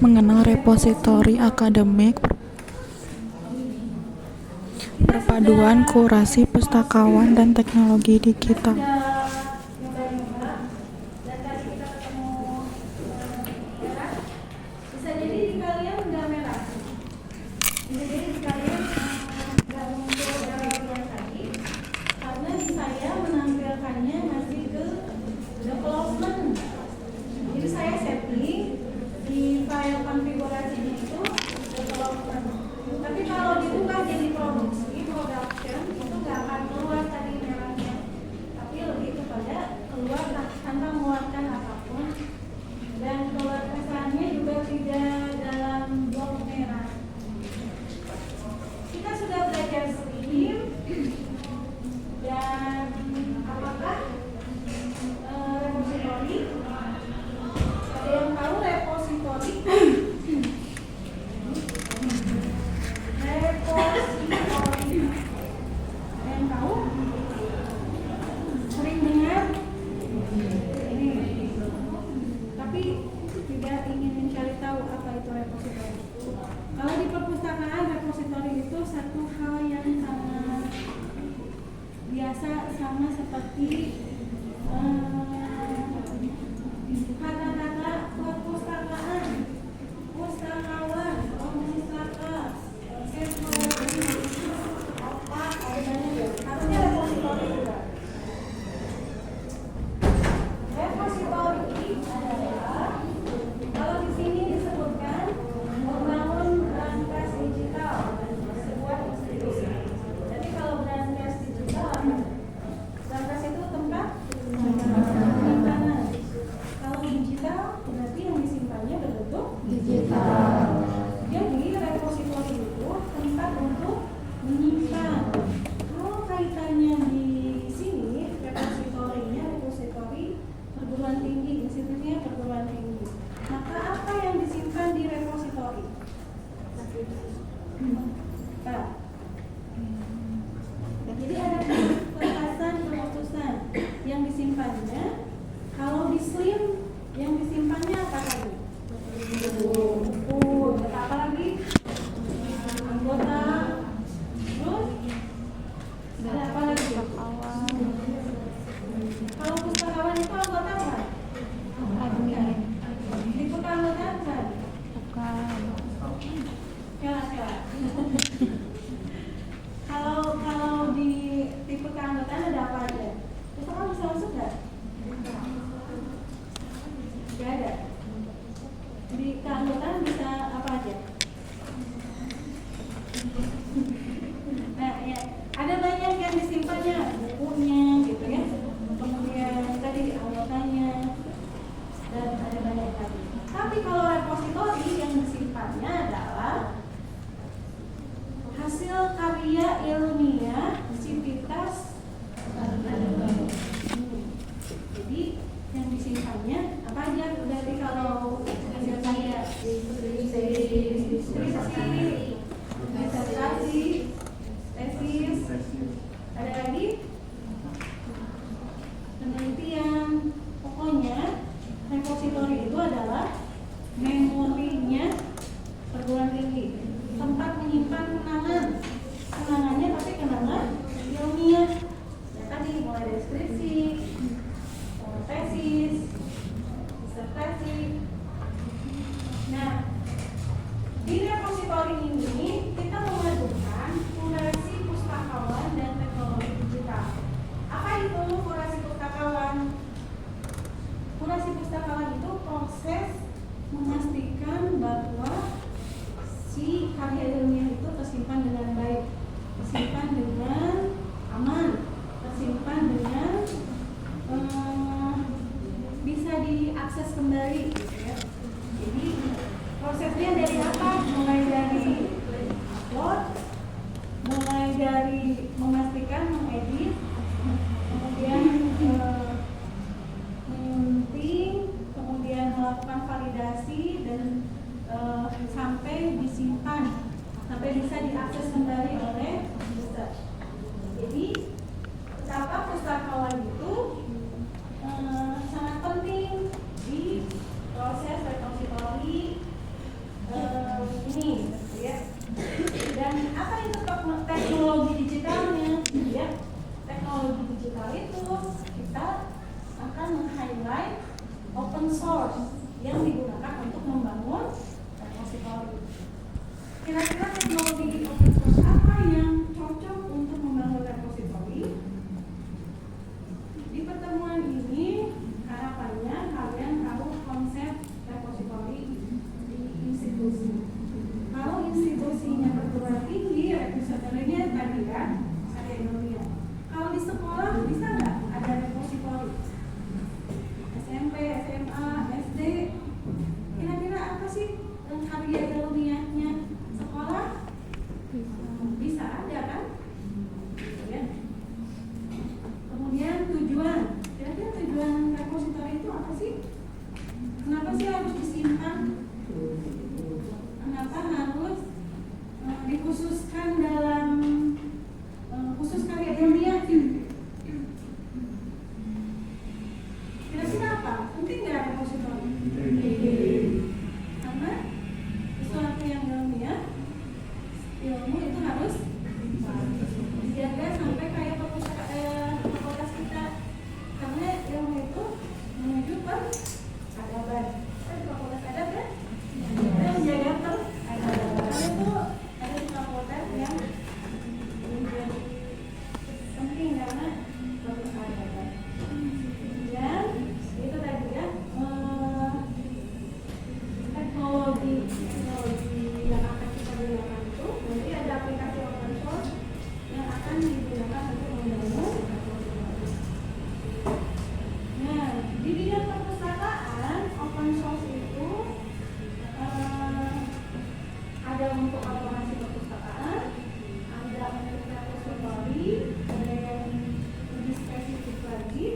mengenal repositori akademik, perpaduan kurasi pustakawan dan teknologi digital. Kenapa sih harus disimpan? Kenapa harus dikhususkan dalam khusus karya ilmiah? Kira-kira apa? Penting nggak repositori? Karena sesuatu yang ilmiah, ilmu itu harus dijaga sampai kayak fakultas kita. Karena ilmu itu menuju peradaban. Kan di fakultas adab kan? Kita menjaga peradaban. Karena itu ada di fakultas yang menjadi penting karena peradaban. Dan itu tadi ya, teknologi yang akan kita gunakan itu nanti ada aplikasi open source yang akan digunakan untuk membangun. Nah, di bidang perpustakaan open source itu ada untuk aplikasi perpustakaan, ada untuk repository, ada yang lebih spesifik lagi,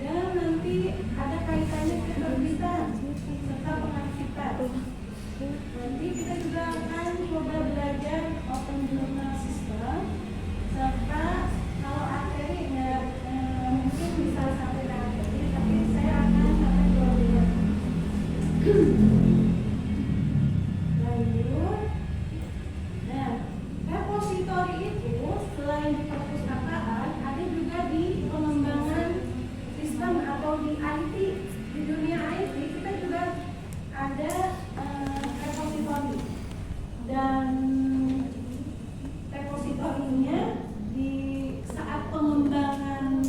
dan nanti ada kaitannya penerbitan serta pengarsipan. Nanti kita juga akan coba belajar open journal system serta kalau akhirnya nggak mungkin bisa sampai ke akhirnya, tapi saya akan sampai ke belajar. Lanjut. Nah, repository itu selain di perpustakaan ada juga di pengembangan sistem atau di IT. Di dunia IT kita juga ada repository, dan repositorinya di saat pengembangan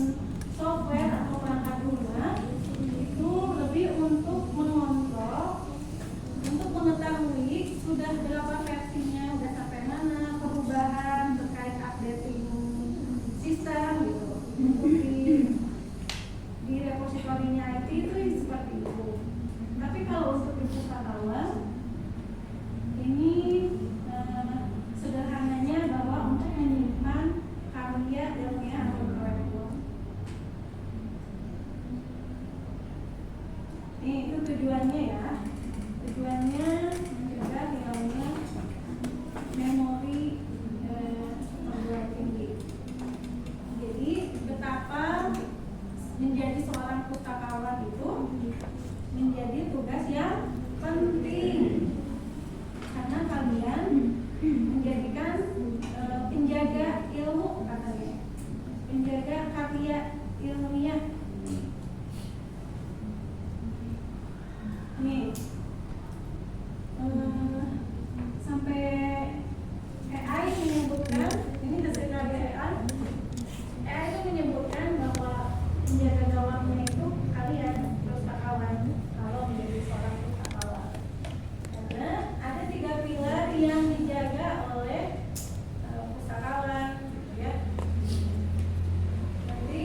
software atau perangkat lunak itu lebih untuk mengontrol, untuk mengetahui sudah berapa versinya, sudah sampai mana, perubahan terkait updating sistem gitu. Untuk di repositorinya IT itu seperti itu. Tapi kalau untuk di pustakawan ini sederhananya bahwa untuk menyimpan karya ilmiah atau curriculum. Ini itu tujuannya ya. Tujuannya menjaga hilangnya memori perguruan tinggi. Jadi betapa menjadi seorang pustakawan itu menjadi tugas yang penting, karena kalian menjadikan penjaga ilmu, katanya penjaga karya ilmiah. Nih sampai AI menyebutkan, ini dari AI itu menyebutkan bahwa penjaga gawangnya itu kalian pustakawan kalau menjadi seorang pustakawan, karena ada 3 pilar yang dijaga oleh pustakawan, ya. Nanti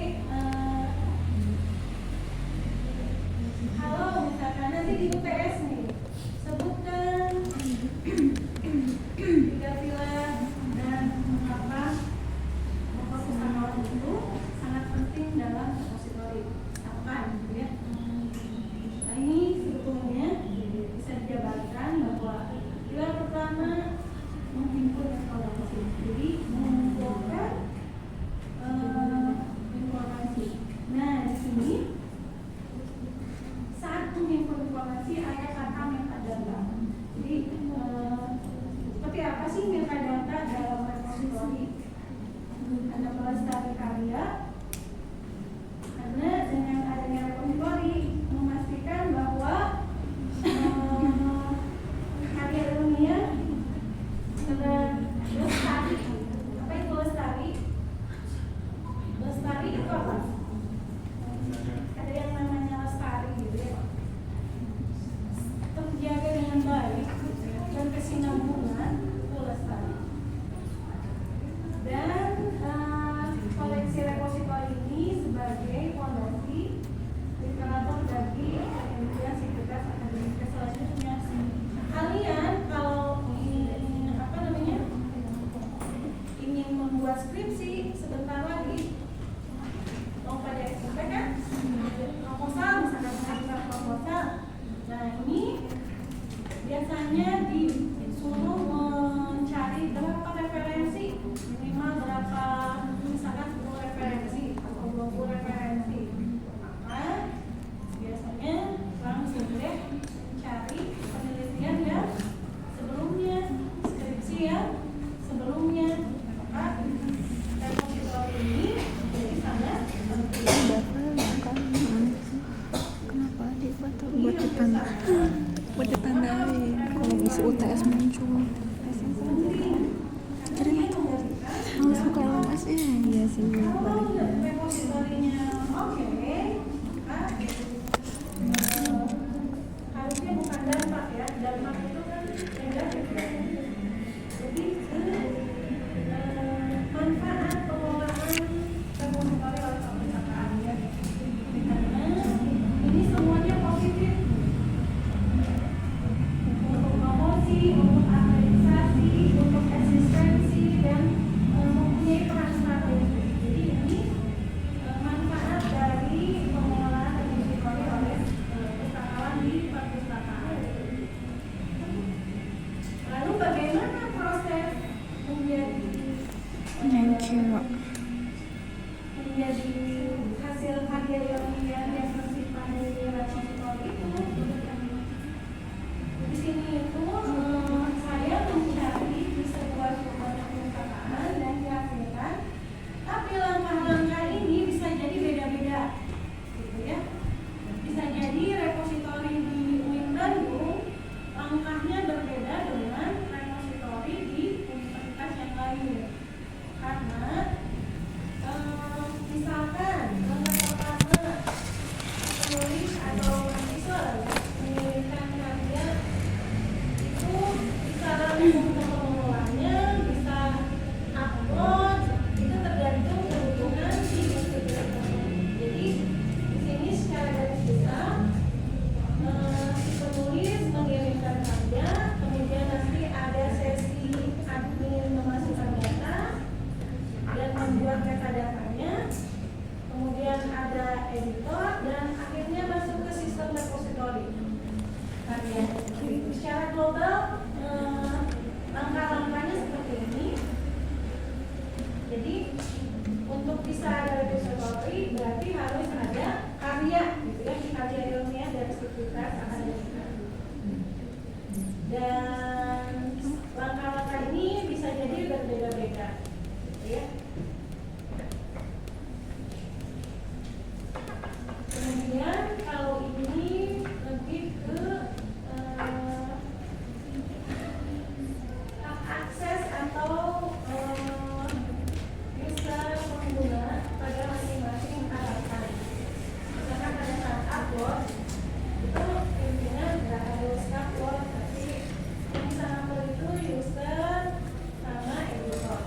maksudnya bukan dampak ya, dampak itu kan negatif ya. Jadi manfaat pengelolaan repositori oleh perpustakaan ya, karena ini semuanya positif untuk promosi, untuk akreditasi, untuk eksistensi dan mempunyai peran strategi. Jadi ini manfaat dari pengelolaan repositori oleh pustakawan di perpustakaan. Lalu bagaimana proses menjadi hasil karya ilmiah yang tersimpan di repositori itu? Di sini itu saya mencari di sebuah sumber perpustakaan dan dihasilkan, tapi langkah-langkah ini bisa jadi beda-beda, gitu ya. Bisa jadi repositori di UIN Bandung langkahnya berbeda dengan repositori di universitas yang lain, karena misalkan langkah pertama penulis atau mahasiswa mengirimkan karya itu bisa langsung ke pengelolanya, bisa upload, itu tergantung kebutuhan si institusi. Jadi di sini secara garis besar si penulis mengirimkan karya, kemudian nanti ada sesi admin memasukkan data dan membuat metadatanya, kemudian ada editor dan akhirnya masuk ke sistem repositori karya. Secara global langkah-langkahnya seperti ini. Jadi untuk bisa ada repositori berarti harus ada karya, gitu ya, karya ilmiah dari sivitas akademika. Dan langkah-langkah ini bisa jadi berbeda-beda, gitu ya. Kemudian kalau ini lebih ke akses atau user pengguna pada masing-masing tahapan. Misalkan pada saat upload itu intinya nggak harus upload, tapi yang bisa upload itu user sama editor.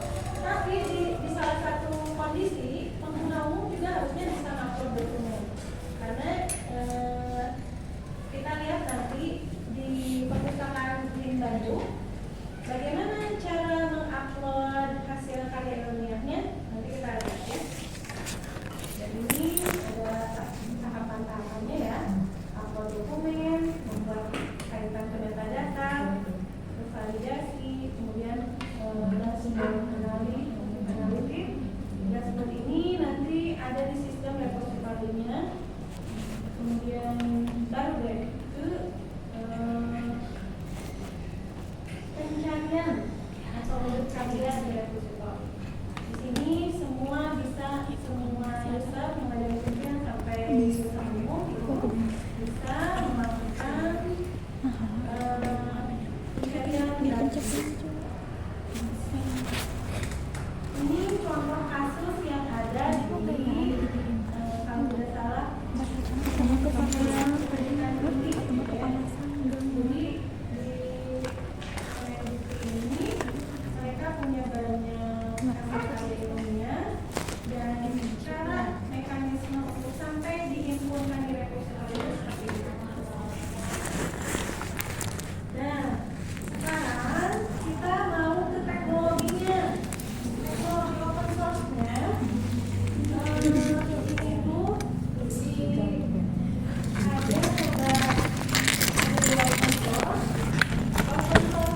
Tapi di salah satu kondisi pengguna umum juga harusnya bisa upload dokumen, karena kita lihat nanti di perpustakaan UIN Bandung bagaimana cara mengupload hasil karya ilmiahnya, nanti kita lihat ya. Dan ini ada tahapan-tahapannya ya, upload dokumen, membuat kaitan ke metadata, validasi, kemudian dashboard analitik. Dashboard ini nanti ada di sistem repositorinya, kemudian baru deh ke pencarian atau karya di repositori. Di sini semua user mulai dari pimpinan sampai user umum itu bisa melakukan pencarian data. Ini contoh kasus yang ada di kalau tidak salah pendidikan tinggi, ya. Jadi ini mereka punya banyak karya ilmiah dan cara mekanisme untuk sampai diinfokan di repositori seperti itu. Nah, sekarang kita mau ke teknologinya. Teknologi open source-nya ini tuh ada dua open source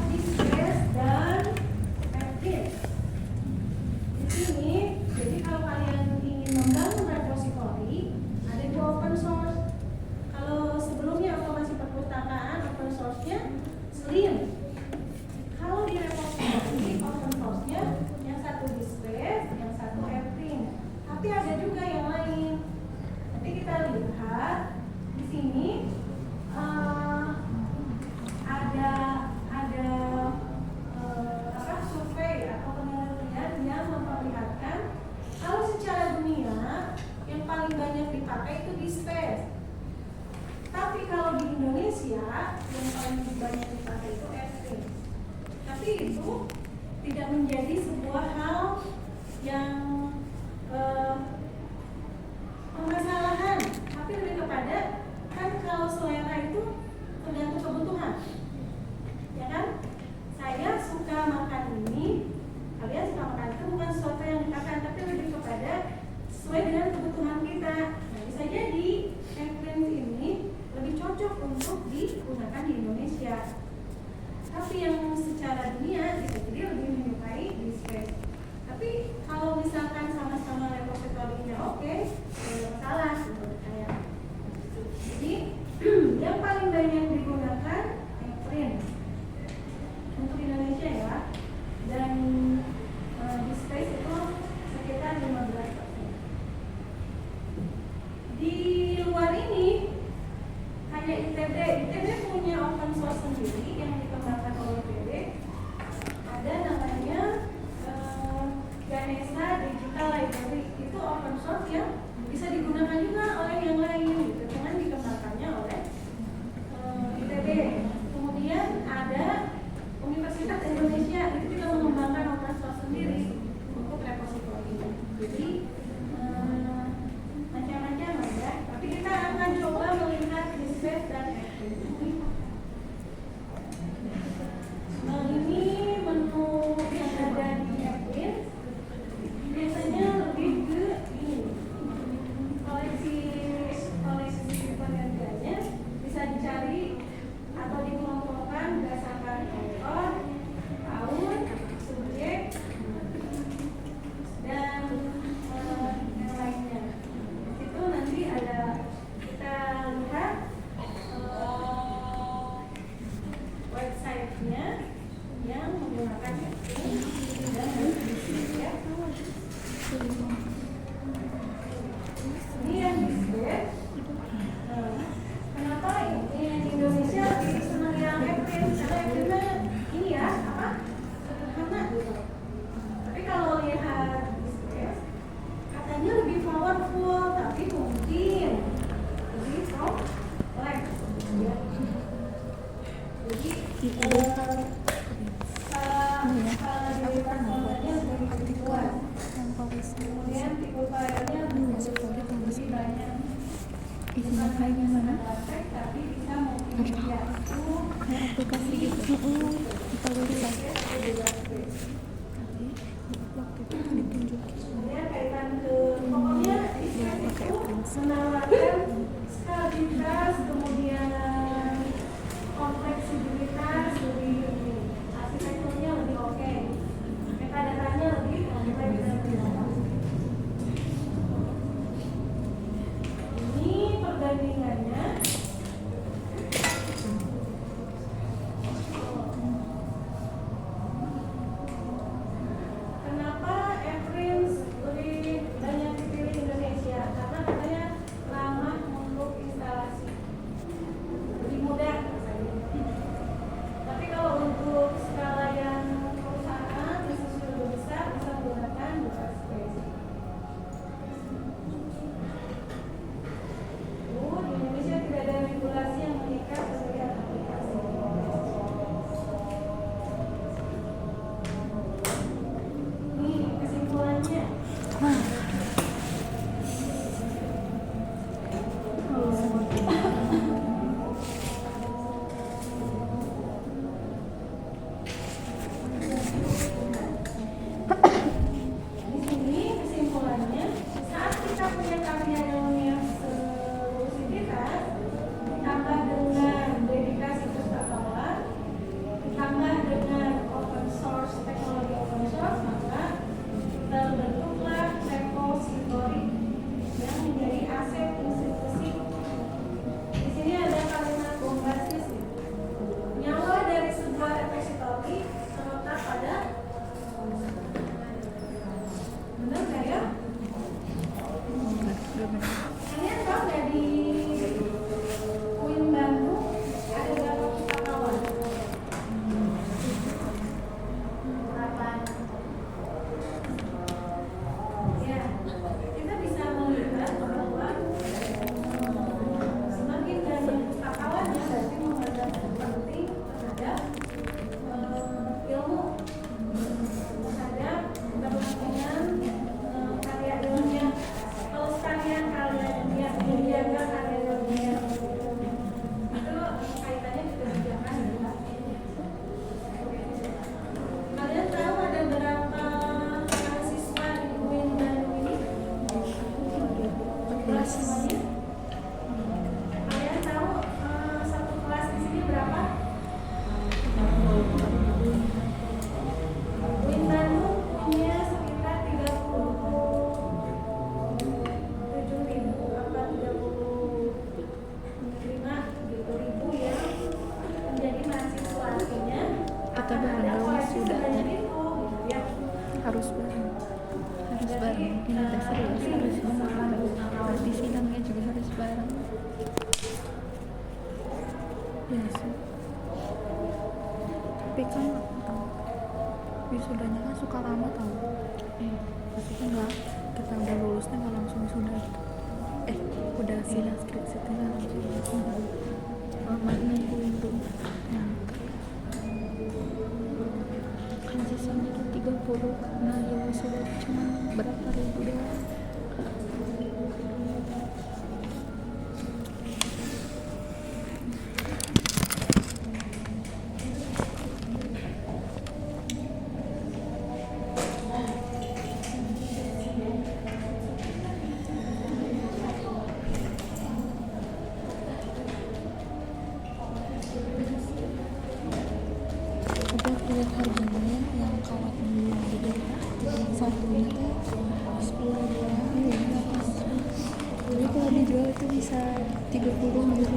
Displace dan Active. Di sini, jadi kalau kalian ingin membangun repositori, ada dua open source, manusia yang paling banyak dipakai itu Everin. Tapi itu tidak menjadi sebuah hal yang permasalahan, tapi lebih kepada kan kalau selera itu tergantung kebutuhan, ya kan? Saya suka makan ini, kalian suka makan itu, bukan sesuatu yang dikatakan, tapi lebih kepada sesuai dengan kebutuhan kita. Nah, bisa jadi Everin ini lebih cocok untuk digunakan di Indonesia, tapi yang secara dunia bisa jadi lebih menyukai Displace. Tapi kalau misalkan sama-sama repositorinya oke, tidak masalah gitu kayak. Jadi yang paling banyak digunakan Everin untuk Indonesia ya, dan Displace itu sekitar 15%. Di luar ini kayak ITB punya open source sendiri yang dikembangkan oleh ITB. Ada namanya Ganesha Digital Library, itu open source yang bisa digunakan juga oleh yang lain gitu, dengan dikembangkannya oleh ITB. Kemudian ada Universitas Indonesia, itu juga mengembangkan open source sendiri untuk repository. Jadi macam-macam ya. Tapi kita akan coba melihat Displace dan Everin. Nah, ini menu yang ada di Everin biasanya lebih ke ini, koleksi penelitiannya bisa dicari atau dikelompokkan berdasarkan author, tahun, subjek, dan yang lainnya. Itu nanti ada, kita lihat websitenya yang menggunakan Everin dan ya. Ini yang Displace. Kenapa ini yang di Indonesia lebih senang yang Everin? Karena Everin ini ya apa, sederhana gitu. Tapi kalau lihat Displace, katanya lebih powerful, tapi mungkin lebih kompleks. Ya. Jadi kapabilitas modelnya lebih kuat. Kemudian tipe filenya lebih banyak. Isinya kayak gimana? Tapi bisa menghiasi Kayak aplikasi gitu. Kita website. Waktu itu ditunjukin. kemudian kaitan ke pokoknya Displace itu menawarkan stabilitas, kemudian kompleksibilitas lebih, arsitekturnya lebih oke, metadatanya lebih kompleks dan lebih lengkap. Ini perbandingannya. Kenapa Everin lebih banyak dipilih Indonesia? Karena katanya ramah untuk instalasi, lebih mudah rasanya. Tapi kalau untuk skala yang perusahaan, institusi lebih besar, bisa menggunakan Displace. Di Indonesia tidak ada regulasi yang mengikat sebagai aplikasi. Ini kesimpulannya. Di sini kesimpulannya, saat kita punya karya yang selusiditas, ditambah dengan dedikasi pustakawan, ditambah dengan open source, teknologi open source, maka terbentuklah repository yang menjadi aset institusi. Di sini ada kalimat bombastis. Nyawa dari sebuah repository terletak pada, benar nggak ya? Kalian tahu nggak di UIN Bandung ada berapa pustakawan? Berapa? Ya, kita bisa melihat bahwa semakin banyak pustakawan yang berarti wisudanya kan suka lama tau. Maksudnya nggak, kita udah lulusnya nggak langsung wisuda gitu. Udah sidang skripsi tuh nggak langsung. Lama nungguin tuh. Kan sisanya tuh 30. Nah ya wisuda cuma berapa ribu doang. Udah lihat harganya yang kawat dulu gitu. Satunya tuh 10 doang. Jadi kalau dijual itu bisa 30 gitu.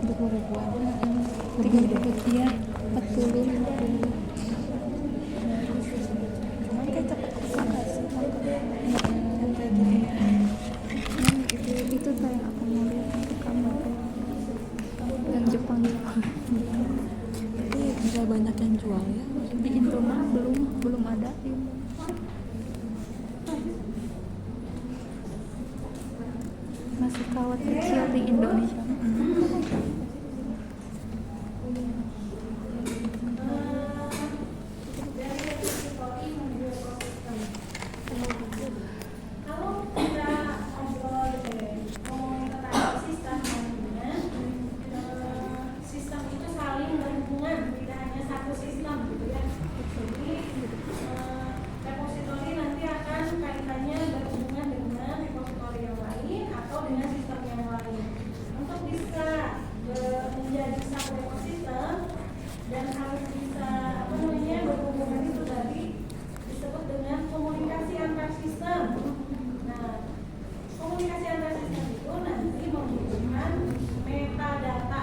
30 ribuan. 30 ya, 40, 50. Cuman kayak cepet rusak gak sih? Yang kayak gini. Itu kayak aku mau lihat untuk kamar yang Jepang. Tapi nggak banyak yang jual ya. Di Indo mah belum ada di Indo. Masih kawat kecil di Indonesia. Kalau kita ngobrol ngomongin tentang sistem nantinya, sistem itu saling berhubungan, tidak hanya satu sistem gitu ya. Jadi repositori nanti akan kaitannya berhubungan dengan repositori yang lain atau dengan sistem yang lain. Untuk bisa menjadi satu ekosistem dan harus bisa berhubungan itu tadi disebut dengan komunikasi antar sistem. Nah, komunikasi antar sistem itu nanti membutuhkan metadata.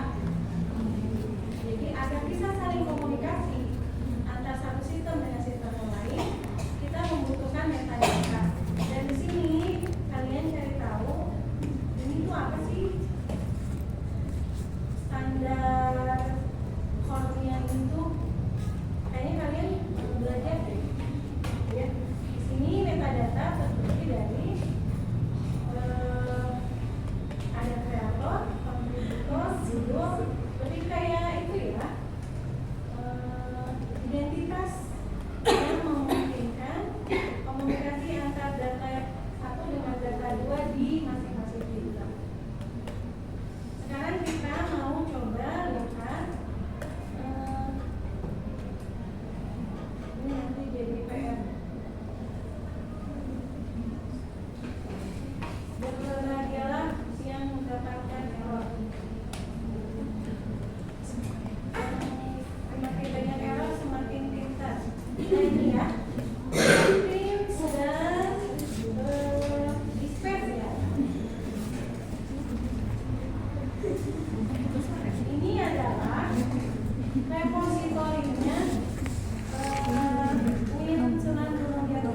Jadi agar bisa saling komunikasi antar satu sistem dengan sistem yang lain, kita membutuhkan metadata. Dan di sini kalian cari tahu ini tuh apa sih? Standar Cornian itu kayaknya kalian belajar deh. Ya. Di sini metadata terdiri dari ada kreator, kontributor, judul, lebih kayak itu ya, identitas yang memungkinkan komunikasi antar data satu dengan data dua di masing-masing kita. Sekarang kita mau coba lihat ini nanti jadi PR. Berbahagialah yang mendapatkan error. Semakin banyak error, semakin pintar. Nah ini ya, print dan dispense ya. Ini adalah repositorinya Win Sunan Gunung Jati.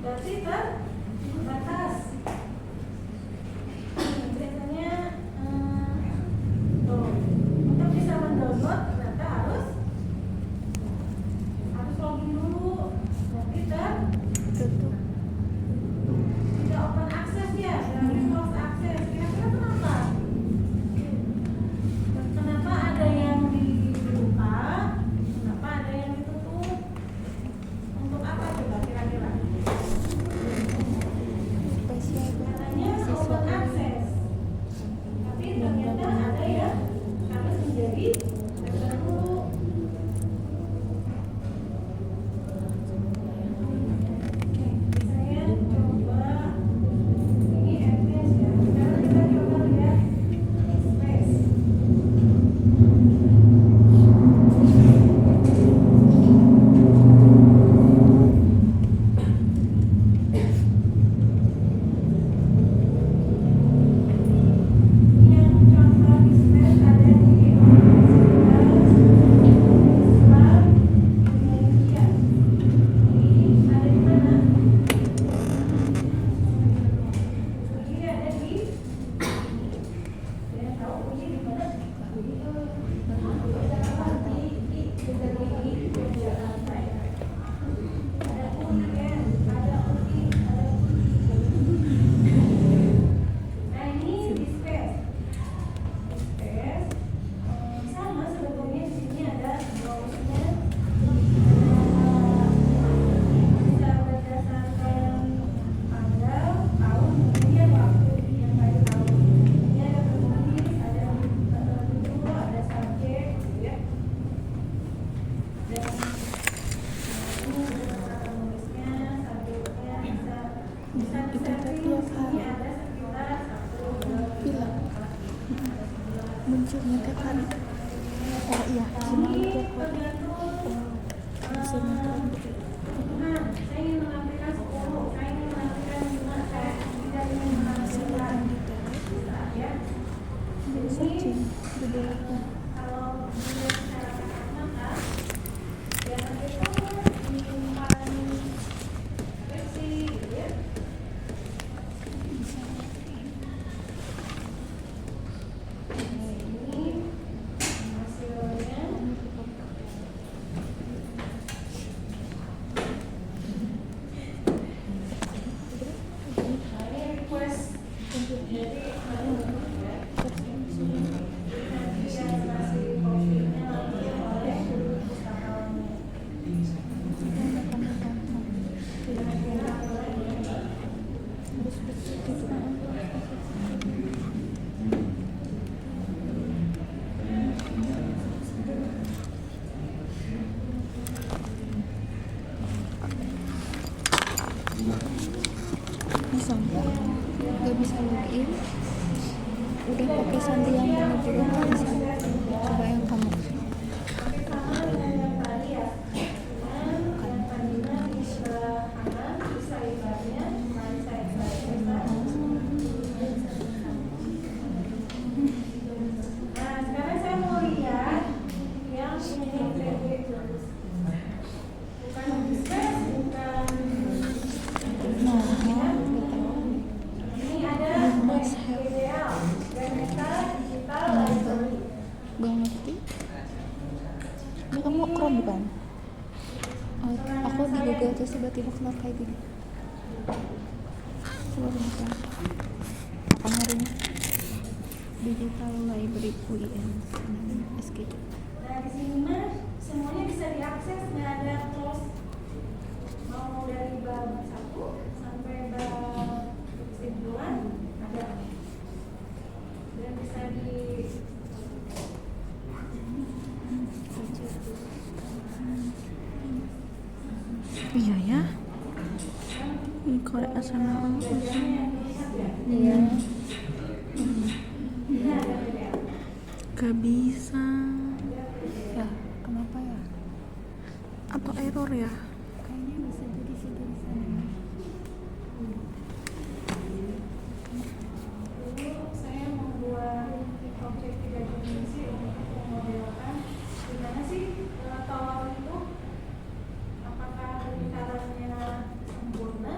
berarti terbatas. Biasanya tuh, untuk bisa mendownload ternyata harus login dulu. Berarti tutup. tidak open access ya, berarti close access. Kira-kira kenapa? Kenapa ada yang dibuka, kenapa ada yang ditutup? Untuk apa coba kira-kira? Spesial Katanya siswa open access, tapi ternyata ada yang harus menjadi server dulu. Saya coba ini advance ya. Sekarang kita coba lihat space. Yang contoh di space ada di Islam, Indonesia. Ini ada di mana? Uji ada di. Saya tahu uji di mana? Nah ini di space. Sama sebetulnya di sini ada browse-nya. Bisa berdasarkan tanggal, tahun, kemudian waktu yang baik tahu. Ini ada penulis, ada guru, ada subjek, ya. Dan ini ada penulisnya, subjeknya bisa di-setting. Ini ada sekitar 1, 2, 3, Bilang. 4, Munculnya tiap hari. Oh iya, cuma ini tiap hari. tergantung Sinetron. Nah, saya ingin menampilkan 10, saya ingin menampilkan 5, saya tidak ingin menampilkan ya. Searching Ini judulnya. kalau dilihat secara kasat mata, biasa itu menyimpan versi gitu ya. Ini hasilnya. Nah, ini request jadi Bisa nggak bisa login, udah pakai sandi yang mana juga nggak bisa. Coba yang kamu Nah, sekarang saya mau lihat yang ini bukan space, bukan. nah nggak tahu. Ini ada ideal dan meta digital library. Gak ngerti. Ini kamu Chrome bukan? Oh, aku di Google terus tiba-tiba keluar kayak gini. Coba buka. Apa nyarinya? Digital Library UIN SG. Nah, di sini mah semuanya bisa diakses, nggak ada close. Mau dari bab 1 sampai bab kesimpulan ada. Dan bisa di Iya ya. Ini Korea sama Iya. gak bisa. Ya, kenapa ya? Atau error ya? Kayaknya bisa jadi sih dari sana. Dulu saya membuat objek 3 dimensi untuk memodelkan gimana sih tolak itu, apakah lingkarannya sempurna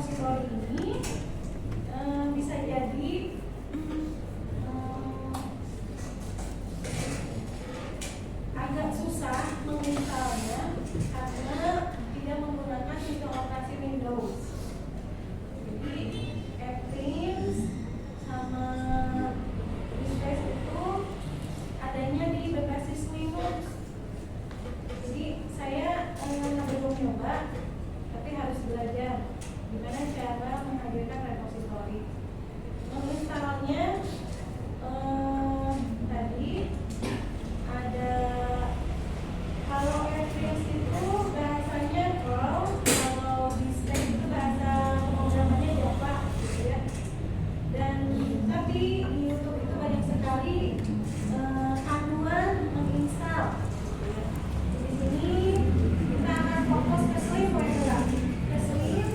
repository ini bisa jadi agak susah menginstalnya karena tidak menggunakan sistem operasi Windows. Jadi Eclipse sama Displace itu adanya di berbasis Linux. Jadi saya belum nyoba, tapi harus belajar gimana cara menghadirkan repository. Menginstalnya tadi ada, kalau Eclipse itu bahasanya Perl, kalau Displace itu bahasa pemrogramannya Java, gitu ya. Dan tapi di YouTube itu banyak sekali panduan menginstal. Di sini kita akan fokus ke Slim Website, ke Slim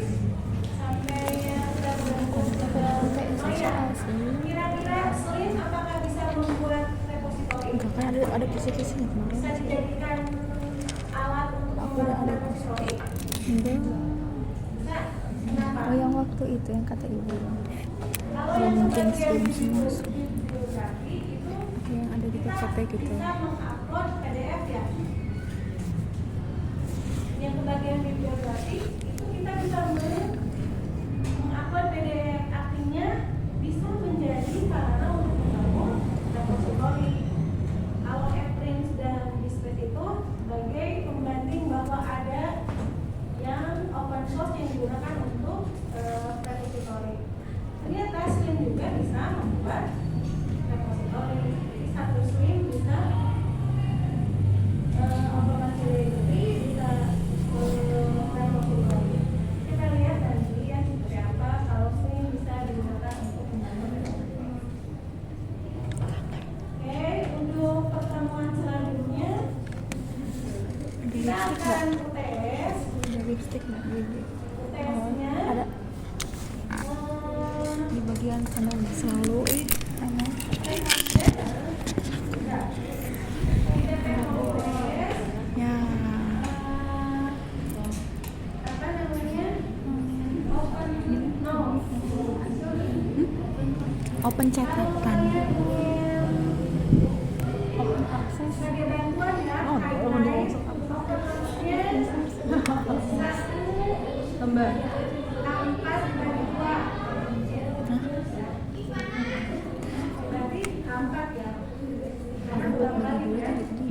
sampai yang sudah oh ya, kira-kira Slim apakah bisa membuat repository? Enggak, kan ada kisi-kisinya kemarin. Bisa dijadikan alat untuk membuat repository? Enggak. Bisa. Kenapa? Oh, yang waktu itu yang kata ibu. Kalau Ya, yang mungkin sebagian Slim semua. bibliografi itu Yang ada di kita PCP gitu. bisa mengupload PDF ya. Yang kebagian bibliografi itu kita bisa mengupload PDF, artinya bisa menjadi sarana untuk membangun repository. Kalau Eclipse dan Displace itu sebagai pembanding bahwa ada yang open source yang digunakan untuk repository. Ternyata Slim juga bisa membuat repository. Jadi satu Slim bisa operasi library, bisa repository. Kita lihat nanti ya seperti apa kalau Slim bisa digunakan untuk membangun repository. Oke, untuk pertemuan selanjutnya kita akan UTS. Ada lipstick nggak di UTS-nya ada di bagian kanan selalu emang ya apa namanya? open cetakan open access Sebagai bantuan ya, Oh, guideline. Open-nya tambah 4/2. Berarti 4 ya. Karena 2 kali ya. Itu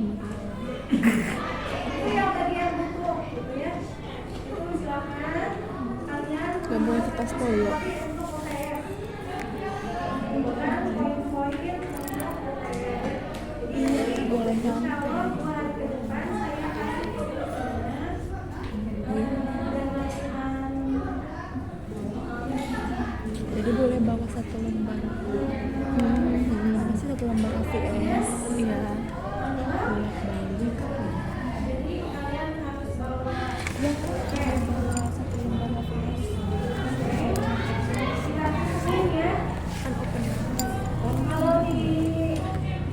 yang bagian buku gitu ya. Itu silakan kalian nggak boleh kertas folio. tapi untuk UTS. Bukan poin-poin untuk UTS. Jadi Boleh yang kalau 2 hari ke depan saya akan ikut ke sana jadi boleh bawa satu lembar masih satu lembar AVS iya bolak balik jadi kalian harus bawa ya kalau bawa satu lembar AVS silakan ya. kan open Kalau di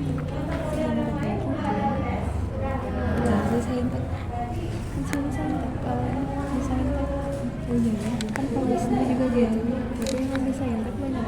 untuk kuliah yang lain sudah ada tes. jadi saya intek kan sini saya intek bisa intek oh iya ya kan kalau di sini juga gitu jadi yang bisa intek banyak